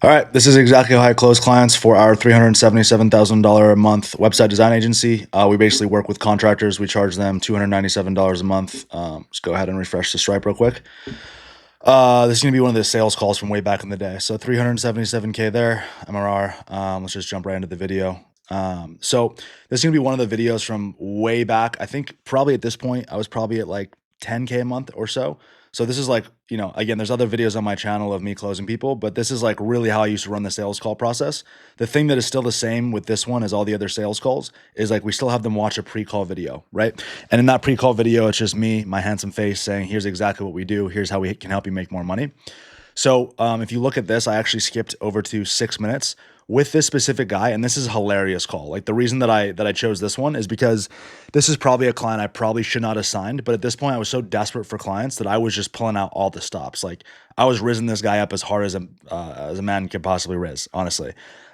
All right, this is exactly how I close clients for our $377,000 a month website design agency. We basically work with contractors. We charge them $297 a month. Just go ahead and refresh the Stripe real quick. This is going to be one of the sales calls from way back in the day. So 377K there, MRR. Let's just jump right into the video. So this is going to be one of the videos from way back. I think probably at this point, I was probably at like 10K a month or so. So this is like, again, there's other videos on my channel of me closing people, but this is like really how I used to run the sales call process. The thing that is still the same with this one as all the other sales calls is like we still have them watch a pre-call video, right? And in that pre-call video, it's just me, my handsome face saying, here's exactly what we do. Here's how we can help you make more money. So if you look at this, I actually skipped over to 6 minutes with this specific guy, and this is a hilarious call. Like the reason that I chose this one is because this is probably a client I probably should not have signed, but at this point I was so desperate for clients that I was just pulling out all the stops. Like I was rizzing this guy up as hard as a man could possibly rizz, honestly.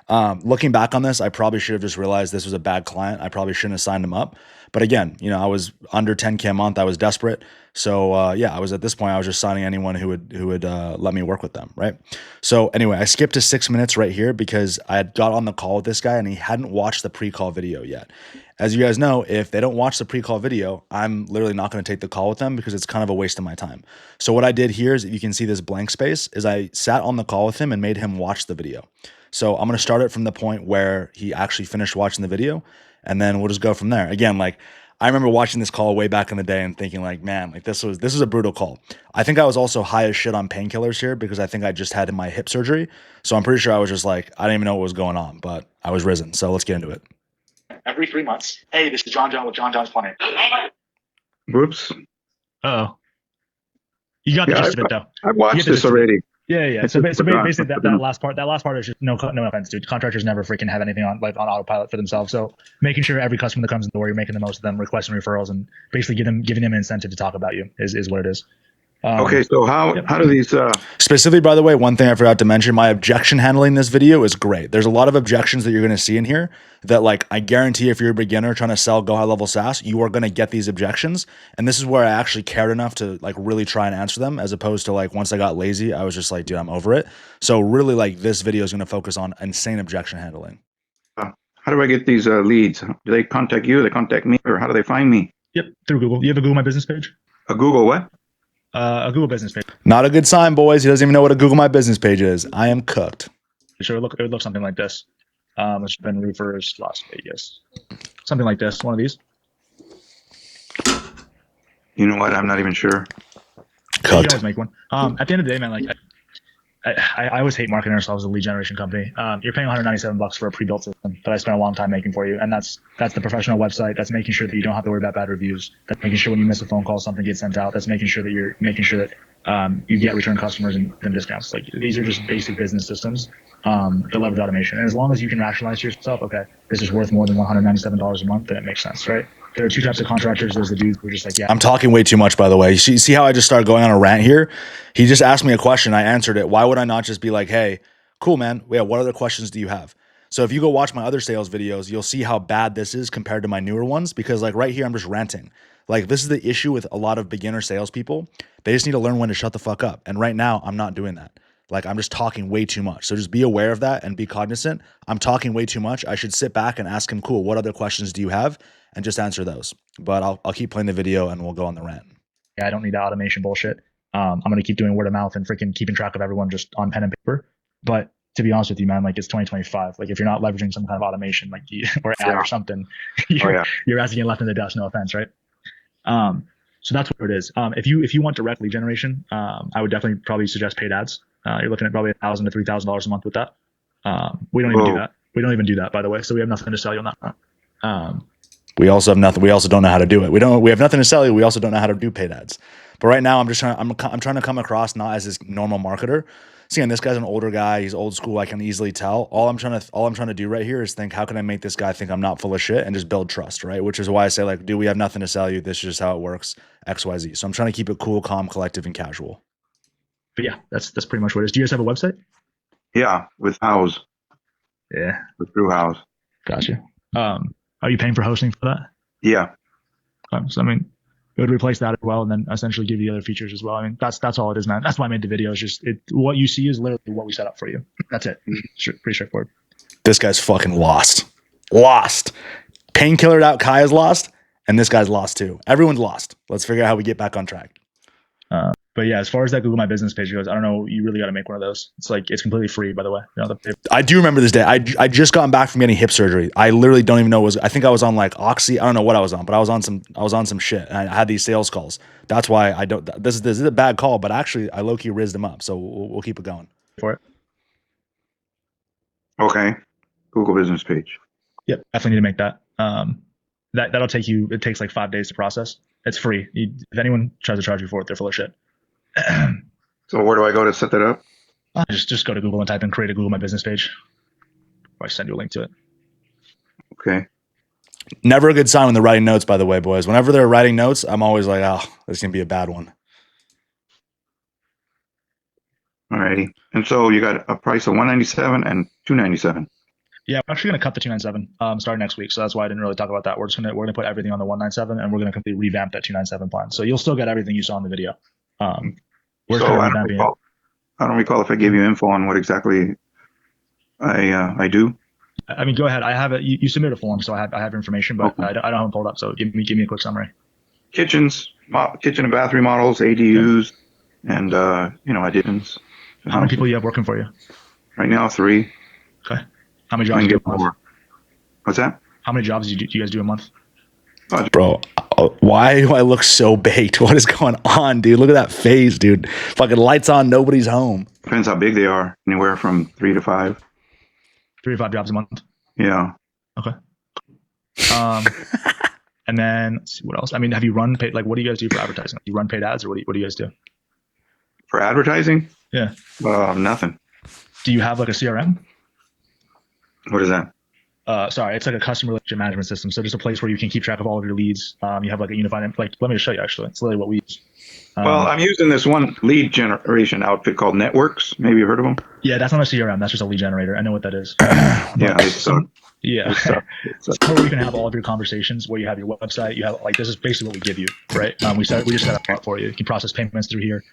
Looking back on this, I probably should have just realized this was a bad client. I probably shouldn't have signed him up. But again, I was under 10K a month. I was desperate. So yeah, I was at this point, I was just signing anyone who would let me work with them, right? So anyway, I skipped to 6 minutes right here because I had got on the call with this guy and he hadn't watched the pre-call video yet. As you guys know, if they don't watch the pre-call video, I'm literally not going to take the call with them because it's kind of a waste of my time. So what I did here is, if you can see this blank space, is I sat on the call with him and made him watch the video. So I'm going to start it from the point where he actually finished watching the video, and then we'll just go from there. Again, like I remember watching this call way back in the day and thinking like, man, like this was a brutal call. I think I was also high as shit on painkillers here because I think I just had my hip surgery. So I'm pretty sure I was just like, I didn't even know what was going on, but I was risen. So let's get into it. Every 3 months. Hey, this is John with John John's Plumbing. Whoops. Oh, you got the gist of it though. I watched this already. Yeah. So basically that last part is just no offense, dude. Contractors never freaking have anything on autopilot for themselves. So making sure every customer that comes in the door, you're making the most of them, requesting referrals, and basically giving them an incentive to talk about you is what it is. Okay, so how do these specifically, by the way, one thing I forgot to mention, my objection handling in this video is great. There's a lot of objections that you're going to see in here that, like, I guarantee if you're a beginner trying to sell GoHighLevel SaaS, you are going to get these objections. And this is where I actually cared enough to like really try and answer them, as opposed to like once I got lazy, I was just like, dude, I'm over it. So really, like, this video is going to focus on insane objection handling. how do I get these leads? Do they contact you? They contact me, or how do they find me? Yep, through Google. You have a Google My Business page? A Google what? A Google Business page. Not a good sign, boys. He doesn't even know what a Google My Business page is. I am cooked. Sure, it would look something like this. It's been Roofers Las Vegas. Something like this. One of these. You know what? I'm not even sure. You can always make one. At the end of the day, man, like I always hate marketing ourselves as a lead generation company. You're paying $197 for a pre-built system that I spent a long time making for you, and that's the professional website. That's making sure that you don't have to worry about bad reviews. That's making sure when you miss a phone call, something gets sent out. That's making sure that you get return customers and discounts. Like these are just basic business systems that leverage automation. And as long as you can rationalize to yourself, okay, this is worth more than $197 a month, then it makes sense, right? There are two types of contractors. There's the dudes who are just like, yeah. I'm talking way too much, by the way. You see how I just started going on a rant here? He just asked me a question. I answered it. Why would I not just be like, hey, cool, man. Yeah, what other questions do you have? So if you go watch my other sales videos, you'll see how bad this is compared to my newer ones, because like right here, I'm just ranting. Like this is the issue with a lot of beginner salespeople. They just need to learn when to shut the fuck up. And right now, I'm not doing that. Like I'm just talking way too much. So just be aware of that and be cognizant. I'm talking way too much. I should sit back and ask him, cool, what other questions do you have? And just answer those. But I'll keep playing the video and we'll go on the rant. Yeah, I don't need the automation bullshit. I'm going to keep doing word of mouth and freaking keeping track of everyone just on pen and paper. But to be honest with you, man, like it's 2025. Like if you're not leveraging some kind of automation, like or ad or something, you're asking it left in the dust. No offense, right? So that's what it is. If you want direct lead generation, I would definitely probably suggest paid ads. You're looking at probably $1,000 to $3,000 a month with that. We don't even do that. We don't even do that, by the way. So we have nothing to sell you on that front. We also have nothing. We also don't know how to do it. We have nothing to sell you. We also don't know how to do paid ads. But right now, I'm trying to come across not as this normal marketer. See, and this guy's an older guy. He's old school. I can easily tell. All I'm trying to do right here is think, how can I make this guy think I'm not full of shit and just build trust, right? Which is why I say, like, dude, we have nothing to sell you. This is just how it works. X, Y, Z. So I'm trying to keep it cool, calm, collective, and casual. But yeah, that's pretty much what it is. Do you guys have a website? Yeah, with House. Yeah. Through House. Gotcha. Are you paying for hosting for that? Yeah. So I mean, It would replace that as well, and then essentially give you other features as well. I mean, that's all it is, man. That's why I made the video. It's just what you see is literally what we set up for you. That's it. Pretty straightforward. This guy's fucking lost. Lost. Painkiller out. Kaya's lost, and this guy's lost too. Everyone's lost. Let's figure out how we get back on track. But yeah, as far as that Google My Business page goes, I don't know. You really got to make one of those. It's completely free, by the way. You know, I do remember this day. I just gotten back from getting hip surgery. I literally don't even know I think I was on like Oxy. I don't know what I was on, but I was on some shit, and I had these sales calls. That's why I don't. This is a bad call, but actually I low key rizzed him up. So we'll keep it going. For it. Okay. Google business page. Yep, definitely need to make that. That'll take you. It takes like 5 days to process. It's free. If anyone tries to charge you for it, they're full of shit. So where do I go to set that up? Just go to Google and type in create a Google My Business page. Or I send you a link to it. Okay. Never a good sign when they're writing notes, by the way, boys. Whenever they're writing notes, I'm always like, oh, this is gonna be a bad one. Alrighty. And so you got a price of $197 and $297. Yeah, we're actually gonna cut the $297 starting next week. So that's why I didn't really talk about that. We're gonna put everything on the $197, and we're gonna completely revamp that $297 plan. So you'll still get everything you saw in the video. We're So I don't recall if I gave you info on what exactly I do. I mean, go ahead. I have it. You submitted a form, so I have information, but I don't have it pulled up. So give me a quick summary. Kitchen and bathroom models, ADUs, and additions. How many people you have working for you? Right now, 3. Okay. How many jobs do you do a month? What's that? How many jobs do you guys do a month? Bro, why do I look so baked? What is going on, dude? Look at that face, dude. Fucking lights on, nobody's home. Depends how big they are. Anywhere from 3 to 5. 3 to 5 jobs a month. Yeah. Okay. And then let's see what else. I mean, have you run paid? Like, what do you guys do for advertising? You run paid ads, or what do you guys do? For advertising? Yeah. Nothing. Do you have like a CRM? What is that? Sorry, it's like a customer relationship management system. So just a place where you can keep track of all of your leads. You have like a unified, let me just show you actually. It's literally what we use. Well, I'm using this one lead generation outfit called Networks. Maybe you've heard of them? Yeah, that's not a CRM. That's just a lead generator. I know what that is. Yeah, they suck. Yeah. It's where you can have all of your conversations, where you have your website, you have like, this is basically what we give you, right? We just set up for you. You can process payments through here.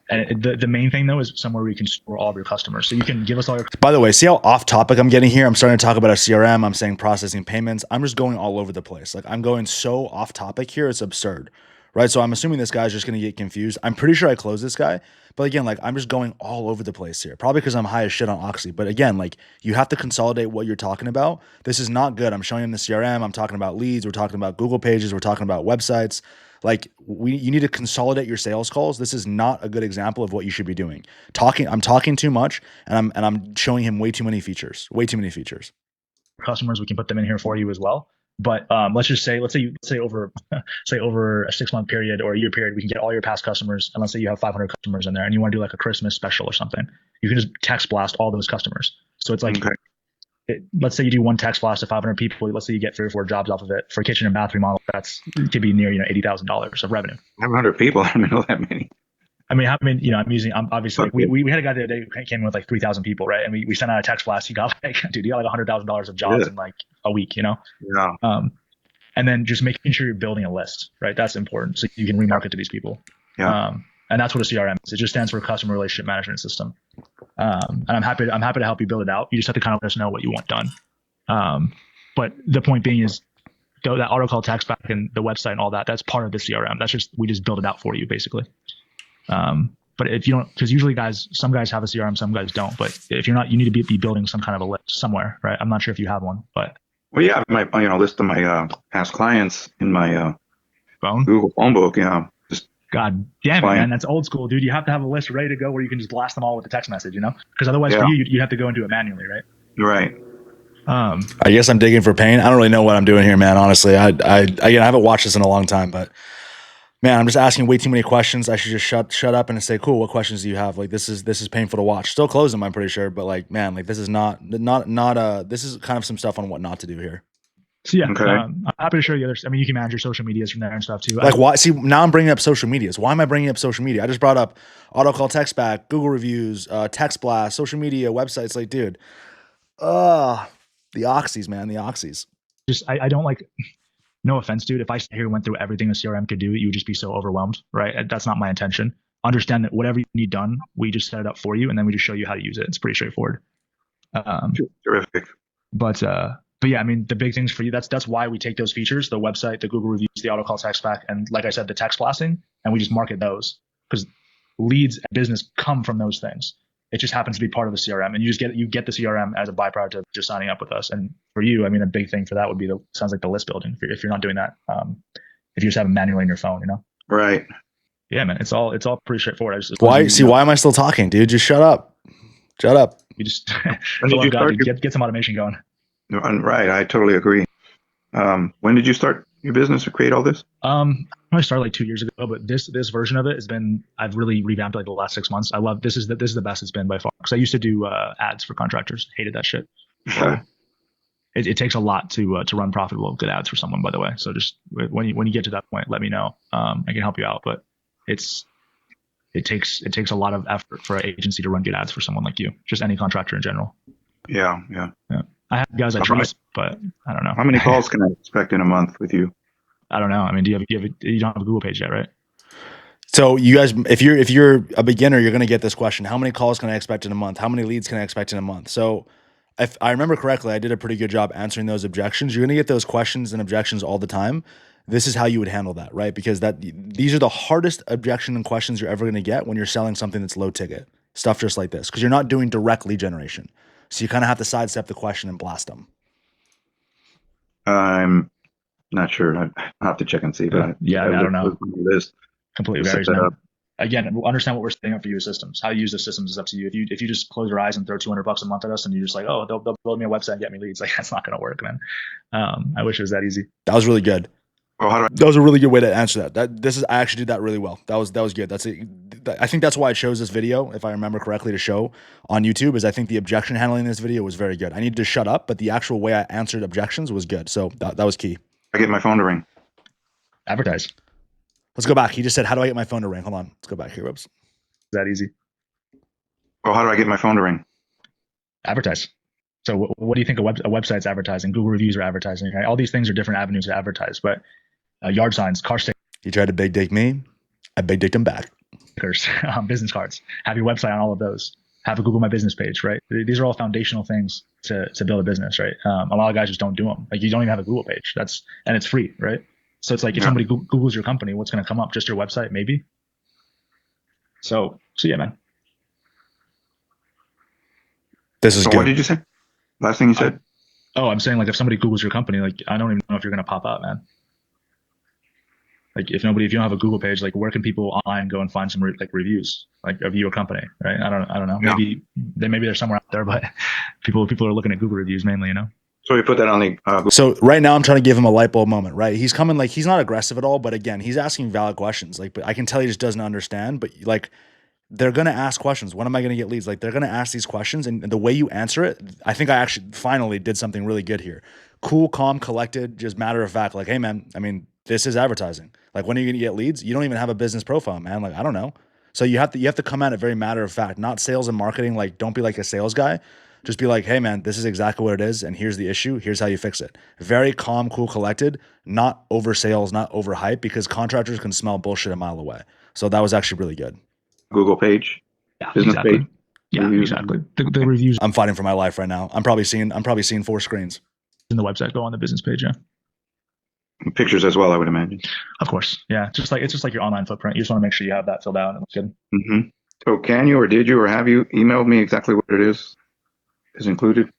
And the main thing though is somewhere where you can store all of your customers. So you can give us all your. By the way, see how off topic I'm getting here? I'm starting to talk about a CRM. I'm saying processing payments. I'm just going all over the place. Like I'm going so off topic here. It's absurd, right? So I'm assuming this guy's just going to get confused. I'm pretty sure I closed this guy, but again, like I'm just going all over the place here. Probably because I'm high as shit on Oxy. But again, like you have to consolidate what you're talking about. This is not good. I'm showing him the CRM. I'm talking about leads. We're talking about Google pages. We're talking about websites. Like you need to consolidate your sales calls. This is not a good example of what you should be doing. I'm talking too much, and I'm showing him way too many features. Customers, we can put them in here for you as well. But let's say over a 6-month period or a year period, we can get all your past customers. And let's say you have 500 customers in there, and you want to do like a Christmas special or something. You can just text blast all those customers. So it's like. Okay. Let's say you do one text blast to 500 people. Let's say you get 3 or 4 jobs off of it for kitchen and bathroom model. It could be near $80,000 of revenue. 500 people. I don't know that many. I'm obviously like we had a guy the other day who came in with like 3,000 people, right? And we sent out a text blast. He got like, dude, you got like $100,000 of jobs in like a week, Yeah. And then just making sure you're building a list, right? That's important, so you can remarket to these people. Yeah. And that's what a CRM is. It just stands for Customer Relationship Management System. And I'm happy to help you build it out. You just have to kind of let us know what you want done. But the point being is that auto call text back and the website and all that, that's part of the CRM. We just build it out for you basically. But if you don't, because usually some guys have a CRM, some guys don't. But if you're not, you need to be building some kind of a list somewhere, right? I'm not sure if you have one, but. Well, yeah, my list of my past clients in my phone Google phone book. Yeah. God damn it, man. That's old school, dude. You have to have a list ready to go where you can just blast them all with a text message, because otherwise for you have to go and do it manually, right? Right. I guess I'm digging for pain. I don't really know what I'm doing here, man. Honestly, I haven't watched this in a long time, but man, I'm just asking way too many questions. I should just shut up and say, cool, what questions do you have? Like, this is painful to watch. Still close them, I'm pretty sure, but like, man, like this is not this is kind of some stuff on what not to do here. So yeah, okay. I'm happy to show you others. I mean, you can manage your social medias from there and stuff too. Like why? See, now I'm bringing up social medias. Why am I bringing up social media? I just brought up auto call, text back, Google reviews, text blast, social media, websites. Like, dude, the oxys, man, the oxys. Just I don't like. no offense, dude, if I sat here and went through everything a CRM could do, you would just be so overwhelmed, right? That's not my intention. Understand that whatever you need done, we just set it up for you, and then we just show you how to use it. It's pretty straightforward. Terrific. But yeah, I mean, the big things for you, that's why we take those features, the website, the Google reviews, the auto call text back, and like I said, the text blasting, and we just market those because leads and business come from those things. It just happens to be part of the CRM, and you get the CRM as a byproduct of just signing up with us. And for you, I mean, a big thing for that would be sounds like the list building. If you're not doing that, if you just have it manually on your phone, Right. Yeah, man, it's all pretty straighthtoward. Why am I still talking, dude? Just shut up. Shut up. You just When did you start get some automation going. Right. I totally agree. When did you start your business or create all this? I started like 2 years ago, but this version of it I've really revamped like the last 6 months. I love this is the best it's been by far, because I used to do ads for contractors. Hated that shit. So it takes a lot to run profitable good ads for someone, by the way. So just when you get to that point, let me know. I can help you out, but it takes a lot of effort for an agency to run good ads for someone like you, just any contractor in general. Yeah. I have guys I trust, but I don't know. How many calls can I expect in a month with you? I don't know. I mean, you don't have a Google page yet, right? So you guys, if you're a beginner, you're going to get this question. How many calls can I expect in a month? How many leads can I expect in a month? So if I remember correctly, I did a pretty good job answering those objections. You're going to get those questions and objections all the time. This is how you would handle that, right? Because these are the hardest objection and questions you're ever going to get when you're selling something that's low ticket. Stuff just like this, because you're not doing direct lead generation. So you kind of have to sidestep the question and blast them. I'm not sure. I have to check and see. But I don't know. List. Completely varies, man. Again, understand what we're setting up for you as systems. How you use the systems is up to you. If you just close your eyes and throw $200 a month at us and you're just like, oh, they'll build me a website and get me leads, like that's not going to work, man. I wish it was that easy. That was really good. Oh, that was a really good way to answer that. I actually did that really well. That was good. That's it. I think that's why I chose this video, if I remember correctly, to show on YouTube, is I think the objection handling in this video was very good. I needed to shut up, but the actual way I answered objections was good. So that was key. I get my phone to ring. Advertise. Let's go back. He just said, how do I get my phone to ring? Hold on. Let's go back here. Whoops. Is that easy? Oh, how do I get my phone to ring? Advertise. So what do you think a website's advertising? Google reviews are advertising, right? All these things are different avenues to advertise, but yard signs, car stickers. He tried to big dick me. I big dicked him back. Business cards. Have your website on all of those. Have a Google My Business page, right? These are all foundational things to build a business, right? A lot of guys just don't do them. Like you don't even have a Google page. And it's free, right? So it's like if somebody Googles your company, what's going to come up? Just your website, maybe. So yeah, man. This is good. What did you say? Last thing you said? I'm saying like if somebody Googles your company, like I don't even know if you're going to pop up, man. Like if you don't have a Google page, like where can people online go and find some reviews like of your company, right? I don't know. Maybe they're somewhere out there, but people are looking at Google reviews mainly, So we put that on the Google. So right now I'm trying to give him a light bulb moment, right? He's coming, like he's not aggressive at all, but again, he's asking valid questions. Like, but I can tell he just doesn't understand, but like they're going to ask questions. When am I going to get leads? Like they're going to ask these questions, and the way you answer it, I think I actually finally did something really good here. Cool, calm, collected, just matter of fact. Like, hey man, I mean, this is advertising. Like when are you going to get leads? You don't even have a business profile, man. Like, I don't know. So you have to come at it very matter of fact, not sales and marketing. Like, don't be like a sales guy. Just be like, hey man, this is exactly what it is, and here's the issue. Here's how you fix it. Very calm, cool, collected, not over sales, not over hype, because contractors can smell bullshit a mile away. So that was actually really good. Google page, business exactly. page. Yeah, reviews. exactly. The reviews I'm fighting for my life right now. I'm probably seeing 4 screens. in the website go on the business page. Yeah. Pictures as well, I would imagine. Of course. Yeah. It's just like your online footprint. You just want to make sure you have that filled out and it looks good. Mm-hmm. So can you, or did you, or have you emailed me exactly what it is included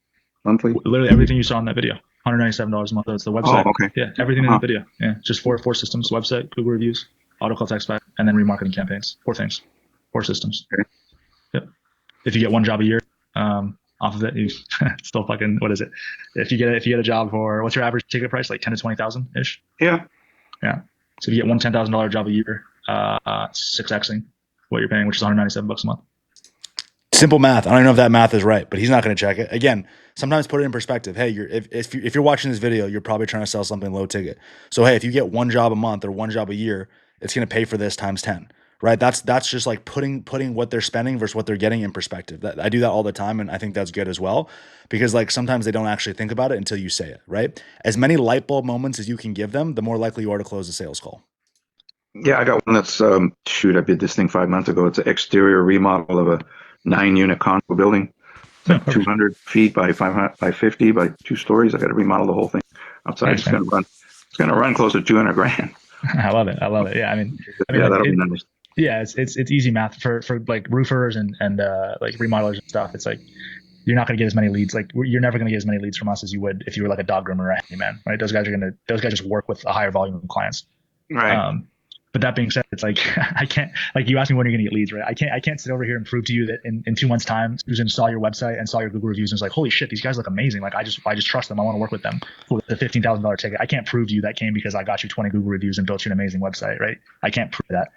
monthly? Literally everything you saw in that video. $197 a month. That's the website. Oh, okay. Yeah. Everything in the video. Yeah. Just four systems: website, Google reviews, auto call text back, and then remarketing campaigns. 4 things. 4 systems. Okay. Yep. If you get 1 job a year, off of it, you still fucking, what is it? If you get a job for, what's your average ticket price? Like 10 to 20,000 ish. Yeah. Yeah. So if you get one $10,000 job a year, 6xing what you're paying, which is $197 a month. Simple math. I don't know if that math is right, but he's not going to check it. Again, sometimes put it in perspective. Hey, if you're watching this video, you're probably trying to sell something low ticket. So hey, if you get 1 job a month or 1 job a year, it's going to pay for this times 10, right? That's just like putting what they're spending versus what they're getting in perspective. I do that all the time, and I think that's good as well, because like sometimes they don't actually think about it until you say it, right? As many light bulb moments as you can give them, the more likely you are to close a sales call. Yeah, I got one that's shoot, I did this thing 5 months ago. It's an exterior remodel of a 9-unit condo building. It's like 200 feet by 500 by 50 by 2 stories. I got to remodel the whole thing outside. Nice, It's going to run. It's going to run close to 200 grand. I love it. I love it. Yeah, I mean, Yeah, like, that'll be nice. yeah, it's easy math for like roofers and like remodelers and stuff. It's like you're not going to get as many leads. Like you're never going to get as many leads from us as you would if you were like a dog groomer or a handyman, right? Those guys just work with a higher volume of clients. Right. But that being said, it's like I can't, like, you asked me when you're going to get leads, right? I can't sit over here and prove to you that in 2 months' time, Susan saw your website and saw your Google reviews and was like, holy shit, these guys look amazing. Like I just trust them. I want to work with them with the $15,000 ticket. I can't prove to you that came because I got you 20 Google reviews and built you an amazing website, right? I can't prove that.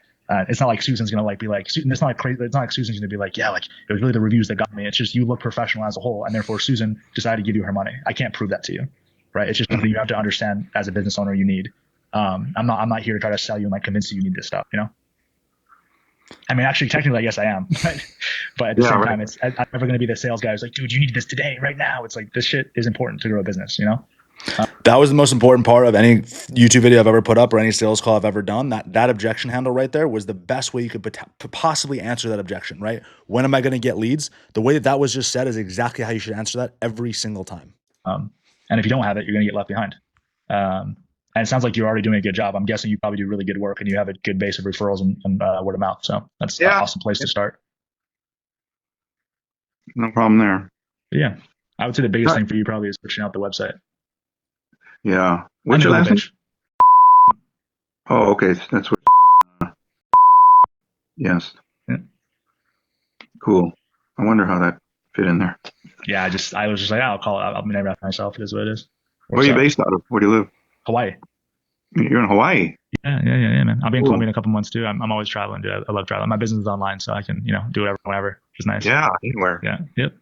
It's not like Susan's going to like be like, it's not like crazy. It's not like Susan's going to be like, yeah, like it was really the reviews that got me. It's just you look professional as a whole, and therefore Susan decided to give you her money. I can't prove that to you, right? It's just something you have to understand as a business owner you need. I'm not here to try to sell you and like convince you need this stuff, you know? I mean, actually, technically, I guess I am, but at the same time, I'm never going to be the sales guy who's like, dude, you need this today, right now. It's like, this shit is important to grow a business, you know? That was the most important part of any YouTube video I've ever put up or any sales call I've ever done. That objection handle right there was the best way you could possibly answer that objection, right? When am I going to get leads? The way that was just said is exactly how you should answer that every single time. And if you don't have it, you're going to get left behind. And it sounds like you're already doing a good job. I'm guessing you probably do really good work and you have a good base of referrals and word of mouth. So that's an awesome place to start. No problem there. But yeah, I would say the biggest thing for you probably is pushing out the website. Yeah. What's your last name? Oh, okay. That's what. Yes. Yeah. Cool. I wonder how that fit in there. Yeah, I was just like, I'll call it. I'll name it after myself. It is what it is. Where are you based out of? Where do you live? Hawaii. You're in Hawaii. Yeah, man. I'll be in Colombia in a couple months too. I'm always traveling, dude. I love traveling. My business is online, so I can, do whatever, whenever, which is nice. Yeah, anywhere. Yeah, yep.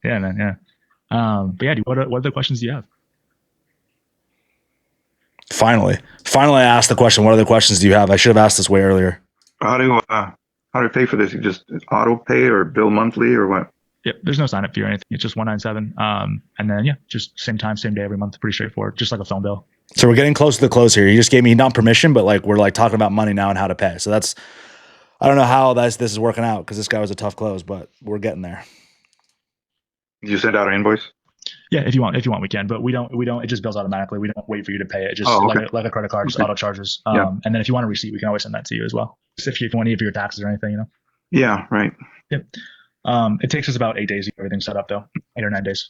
Yeah, man. Yeah. But yeah, dude, what other questions do you have? Finally, I asked the question. What other questions do you have? I should have asked this way earlier. How do you pay for this? You just auto pay or bill monthly or what? Yep. There's no sign up fee or anything. It's just $197. And then just same time, same day every month. Pretty straightforward. Just like a phone bill. So we're getting close to the close here. You just gave me not permission, but like we're like talking about money now and how to pay. So I don't know how this is working out because this guy was a tough close, but we're getting there. Did you send out an invoice? Yeah, if you want, we can, but we don't, it just bills automatically. We don't wait for you to pay it. It just like a credit card, just auto charges. And then if you want a receipt, we can always send that to you as well. If you want any of your taxes or anything, Yeah, right. Yep. It takes us about 8 days to get everything set up though. 8 or 9 days.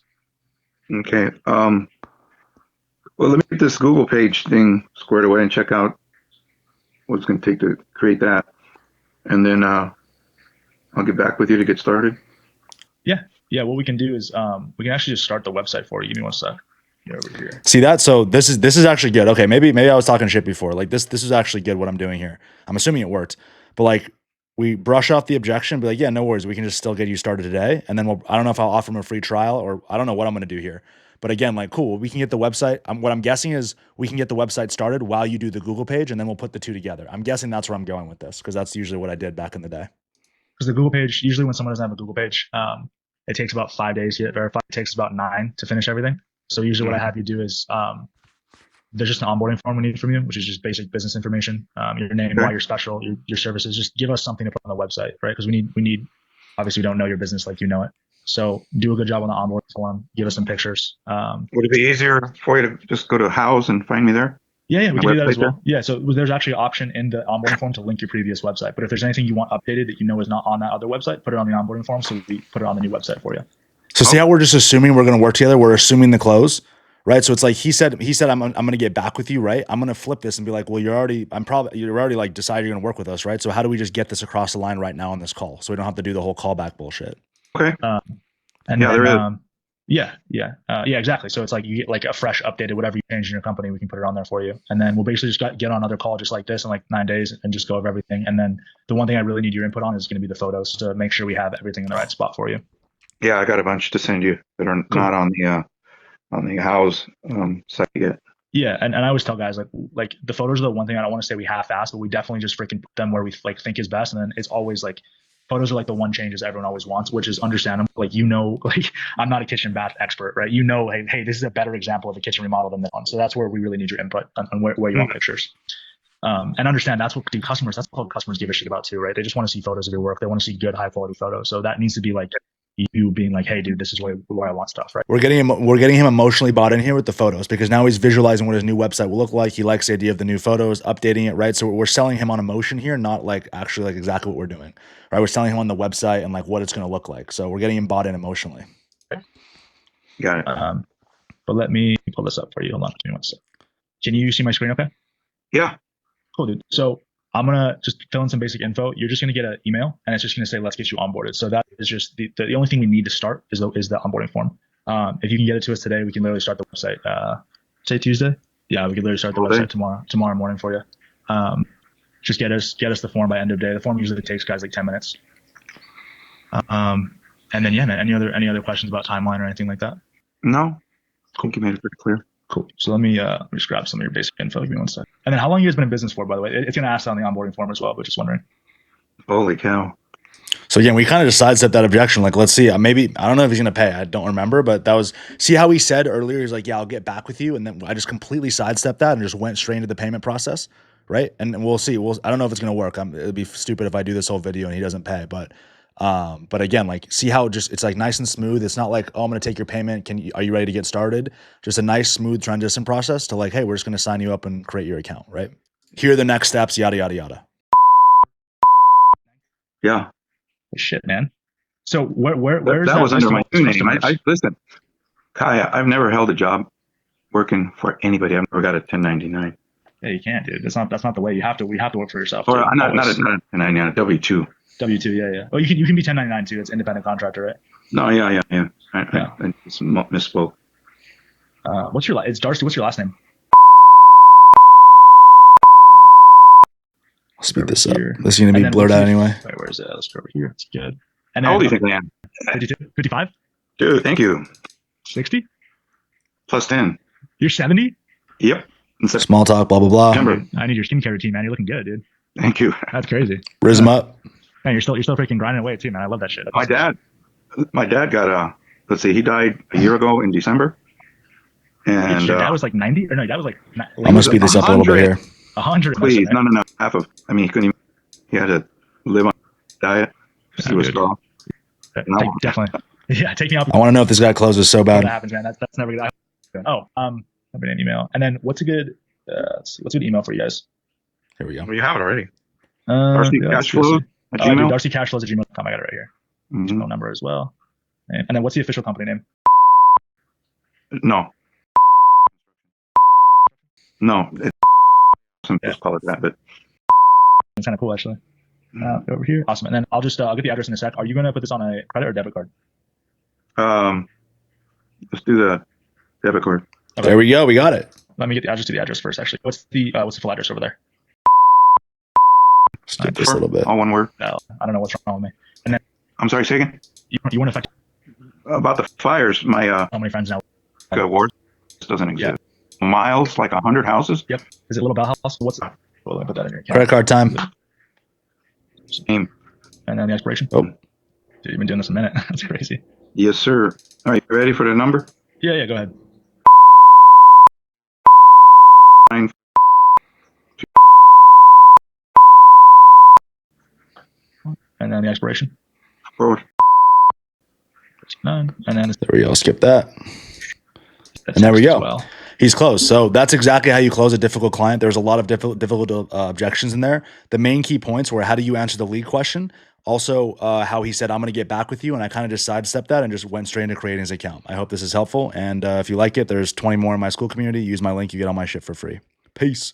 Okay. Well, let me get this Google page thing squared away and check out what it's going to take to create that. And then I'll get back with you to get started. Yeah, what we can do is we can actually just start the website for you. Give me one sec. Get over here. See that? So this is actually good. Okay, maybe I was talking shit before. Like this is actually good what I'm doing here. I'm assuming it worked. But like we brush off the objection, be like, yeah, no worries. We can just still get you started today. And then I don't know if I'll offer them a free trial or I don't know what I'm going to do here. But again, like, cool, we can get the website. What I'm guessing is we can get the website started while you do the Google page, and then we'll put the two together. I'm guessing that's where I'm going with this because that's usually what I did back in the day. Because the Google page, usually when someone doesn't have a Google page, it takes about 5 days to get verified. It takes about 9 to finish everything. So usually what I have you do is there's just an onboarding form we need from you, which is just basic business information, your name, why you're special, your services. Just give us something to put on the website, right? Because we need, obviously we don't know your business like you know it. So do a good job on the onboarding form. Give us some pictures. Would it be easier for you to just go to House and find me there? Yeah, we can do that as well. Yeah, so there's actually an option in the onboarding form to link your previous website. But if there's anything you want updated that you know is not on that other website, put it on the onboarding form so we put it on the new website for you. So see how we're just assuming we're going to work together? We're assuming the close, right? So it's like he said I'm going to get back with you, right? I'm going to flip this and be like, well, you're already like decided you're going to work with us, right? So how do we just get this across the line right now on this call so we don't have to do the whole callback bullshit? Okay. Yeah, exactly. So it's like you get like a fresh updated, whatever you change in your company, we can put it on there for you. And then we'll basically just get on another call just like this in like 9 days and just go over everything. And then the one thing I really need your input on is going to be the photos to make sure we have everything in the right spot for you. Yeah, I got a bunch to send you that are not on the House site yet. Yeah, and I always tell guys like the photos are the one thing I don't want to say we half-ass, but we definitely just freaking put them where we like think is best, and then it's always like photos are like the one changes everyone always wants, which is understandable. Like like I'm not a kitchen bath expert, right? Hey, this is a better example of a kitchen remodel than this one, so that's where we really need your input on where you want pictures. And understand that's what customers give a shit about too, right? They just want to see photos of your work. They want to see good, high quality photos. So that needs to be like you being like, hey, dude, this is where I want stuff, right? We're getting him emotionally bought in here with the photos because now he's visualizing what his new website will look like. He likes the idea of the new photos, updating it, right? So we're selling him on emotion here, not like actually like exactly what we're doing, right? We're selling him on the website and like what it's going to look like. So we're getting him bought in emotionally. Got it. But let me pull this up for you. Hold on, give me one sec. Can you see my screen? Okay. Yeah. Cool, dude. So I'm gonna just fill in some basic info. You're just gonna get an email, and it's just gonna say, "Let's get you onboarded." So that is just the only thing we need to start is the onboarding form. If you can get it to us today, we can literally start the website. Say Tuesday. Yeah, we can literally start the website tomorrow morning for you. Just get us the form by end of day. The form usually takes guys like 10 minutes. And then yeah, man. Any other questions about timeline or anything like that? No. I think you made it pretty clear. Cool. So let me just grab some of your basic info. Give me one sec. And then how long you guys been in business for, by the way? It's going to ask that on the onboarding form as well, but just wondering. Holy cow. So again, we kind of just sidestepped that objection. Like, let's see, maybe, I don't know if he's going to pay. I don't remember, but see how he said earlier, he's like, yeah, I'll get back with you. And then I just completely sidestepped that and just went straight into the payment process. Right. And we'll see. I don't know if it's going to work. It'd be stupid if I do this whole video and he doesn't pay, but again, like, see how it's like nice and smooth. It's not like, oh, I'm going to take your payment. Are you ready to get started? Just a nice, smooth transition process to like, hey, we're just going to sign you up and create your account. Right. Here are the next steps, yada, yada, yada. Yeah. Shit, man. So where's that was under my new name. I Listen, Kai, I've never held a job working for anybody. I've never got a 1099. Yeah, you can't, dude. That's not the way. We have to work for yourself. Or not a 1099, a W2. W2, yeah. Well, you can be 1099 too. It's independent contractor, right? No, yeah. I just misspoke. It's Darcy. What's your last name? I'll speed this up. This is going to be blurred out anyway. Wait, where is it? Let's go over here. It's good. And then, how old do you think I am? 52? 55? Dude, thank you. 60? Plus 10. You're 70? Yep. Small talk, blah, blah, blah. Remember, I need your skincare routine, man. You're looking good, dude. Thank you. That's crazy. Riz him up. Man, you're still freaking grinding away too, man. I love that shit. My dad got let's see, he died a year ago in December. And your dad was like 90? Or no, that was like I'm going to speed this up a little bit here. 100. Please, no. Half of, he couldn't even, he had to live on diet. He was strong. Definitely. Yeah, take me out. I want to know if this guy closes so bad. That happens, man. That's never good. Oh, I've been an email. And then what's a good email for you guys? Here we go. Well, you have it already. Darcy Cashflow at Gmail? DarcyCashflows@gmail.com. I got it right here. Mm-hmm. Phone number as well. And then what's the official company name? No. Some people call it that, but it's kind of cool actually. Over here, awesome. And then I'll get the address in a sec. Are you going to put this on a credit or debit card? Let's do the debit card. Okay. There we go. We got it. Let me get the address to the address first. Actually, what's the full address over there? Skip this a little bit. All one word. No, I don't know what's wrong with me. And then I'm sorry, say again. You want to affect about the fires? My how many friends now? ward doesn't exist. Yeah. Miles, like 100 houses. Yep. Is it Little Bell House? What's it? Well, let me put that in your account. Credit card time. Same. And then the expiration. Oh, dude, you've been doing this a minute. That's crazy. Yes, sir. All right, you ready for the number? Yeah. Go ahead. 9. And then the expiration. 4. 9. And then there we go. Skip that. And there we go. Well. He's closed. So that's exactly how you close a difficult client. There's a lot of difficult objections in there. The main key points were how do you answer the lead question? Also, how he said, I'm going to get back with you. And I kind of just sidestepped that and just went straight into creating his account. I hope this is helpful. And if you like it, there's 20 more in my school community. Use my link. You get all my shit for free. Peace.